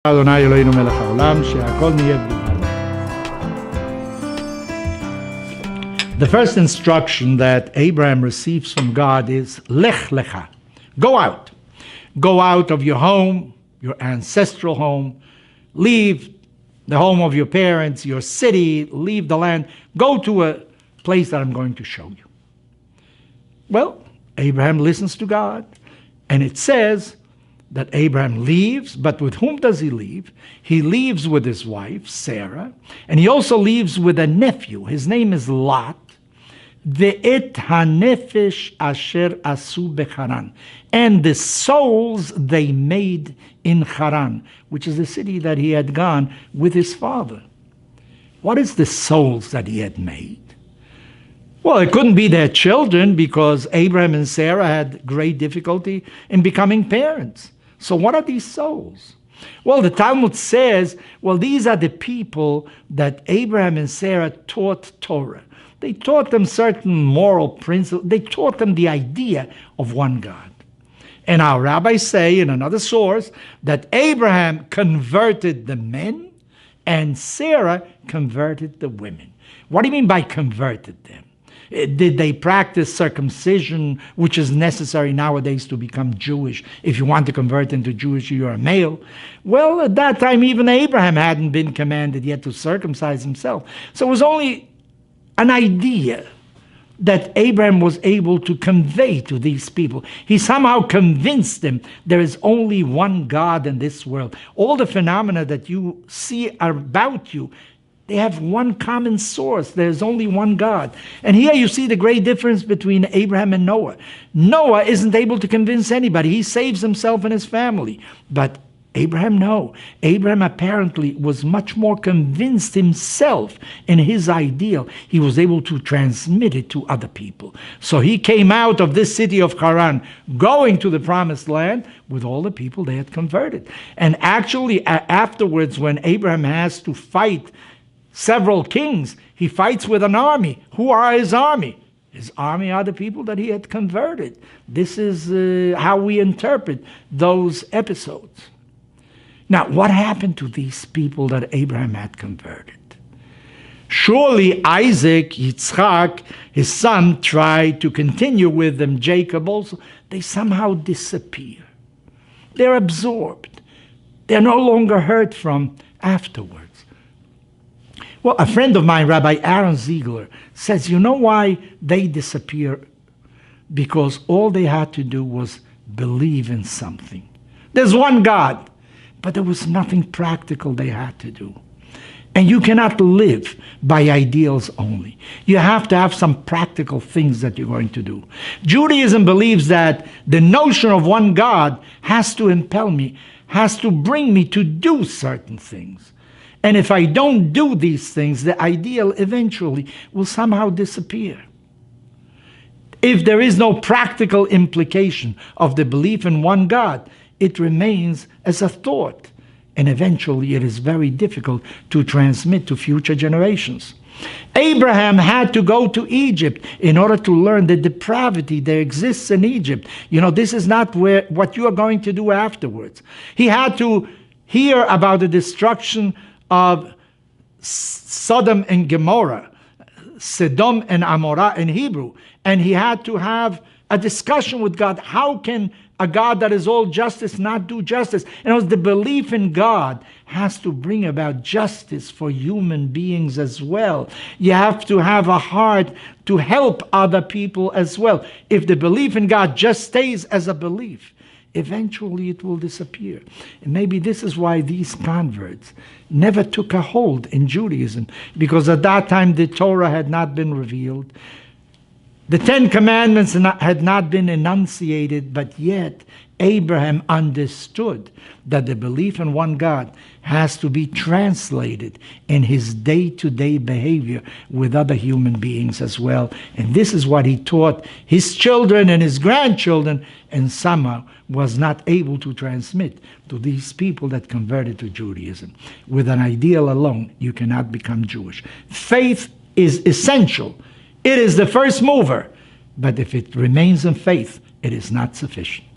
Adonai Eloheinu melech haolam, she'akol niyeh b'dvaro. The first instruction that Abraham receives from God is lech lecha. Go out. Go out of your home, your ancestral home. Leave the home of your parents, your city, leave the land. Go to a place that I'm going to show you. Well, Abraham listens to God, and it says that Abraham leaves, but with whom does he leave? He leaves with his wife, Sarah, and he also leaves with a nephew. His name is Lot. Ve'et hanefesh asher asu becharan, and the souls they made in Haran, which is the city that he had gone with his father. What is the souls that he had made? Well, it couldn't be their children, because Abraham and Sarah had great difficulty in becoming parents. So what are these souls? Well, the Talmud says, well, these are the people that Abraham and Sarah taught Torah. They taught them certain moral principles. They taught them the idea of one God. And our rabbis say in another source that Abraham converted the men and Sarah converted the women. What do you mean by converted them? Did they practice circumcision, which is necessary nowadays to become Jewish? If you want to convert into Jewish, you're a male. Well, at that time, even Abraham hadn't been commanded yet to circumcise himself. So it was only an idea that Abraham was able to convey to these people. He somehow convinced them there is only one God in this world. All the phenomena that you see about you, they have one common source. There's only one God. And here you see the great difference between Abraham and Noah. Noah isn't able to convince anybody. He saves himself and his family. But Abraham, no. Abraham apparently was much more convinced himself in his ideal. He was able to transmit it to other people. So he came out of this city of Haran, going to the promised land with all the people they had converted. And actually, afterwards, when Abraham has to fight several kings, he fights with an army. Who are his army? His army are the people that he had converted. This is how we interpret those episodes. Now, what happened to these people that Abraham had converted? Surely Isaac, Yitzchak, his son, tried to continue with them. Jacob also. They somehow disappear. They're absorbed. They're no longer heard from afterwards. Well, a friend of mine, Rabbi Aaron Ziegler, says, you know why they disappear? Because all they had to do was believe in something. There's one God. But there was nothing practical they had to do. And you cannot live by ideals only. You have to have some practical things that you're going to do. Judaism believes that the notion of one God has to impel me, has to bring me to do certain things. And if I don't do these things, the ideal eventually will somehow disappear. If there is no practical implication of the belief in one God, it remains as a thought, and eventually it is very difficult to transmit to future generations. Abraham had to go to Egypt in order to learn the depravity that exists in Egypt. You know, this is not what you are going to do afterwards. He had to hear about the destruction of Sodom and Gomorrah, Sodom and Amorah in Hebrew, and he had to have a discussion with God. How can a God that is all justice not do justice? And the belief in God has to bring about justice for human beings as well. You have to have a heart to help other people as well. If the belief in God just stays as a belief, eventually it will disappear. And maybe this is why these converts never took a hold in Judaism, because at that time the Torah had not been revealed. The 10 Commandments had not been enunciated, but yet Abraham understood that the belief in one God has to be translated in his day-to-day behavior with other human beings as well. And this is what he taught his children and his grandchildren, and somehow was not able to transmit to these people that converted to Judaism. With an ideal alone, you cannot become Jewish. Faith is essential. It is the first mover, but if it remains in faith, it is not sufficient.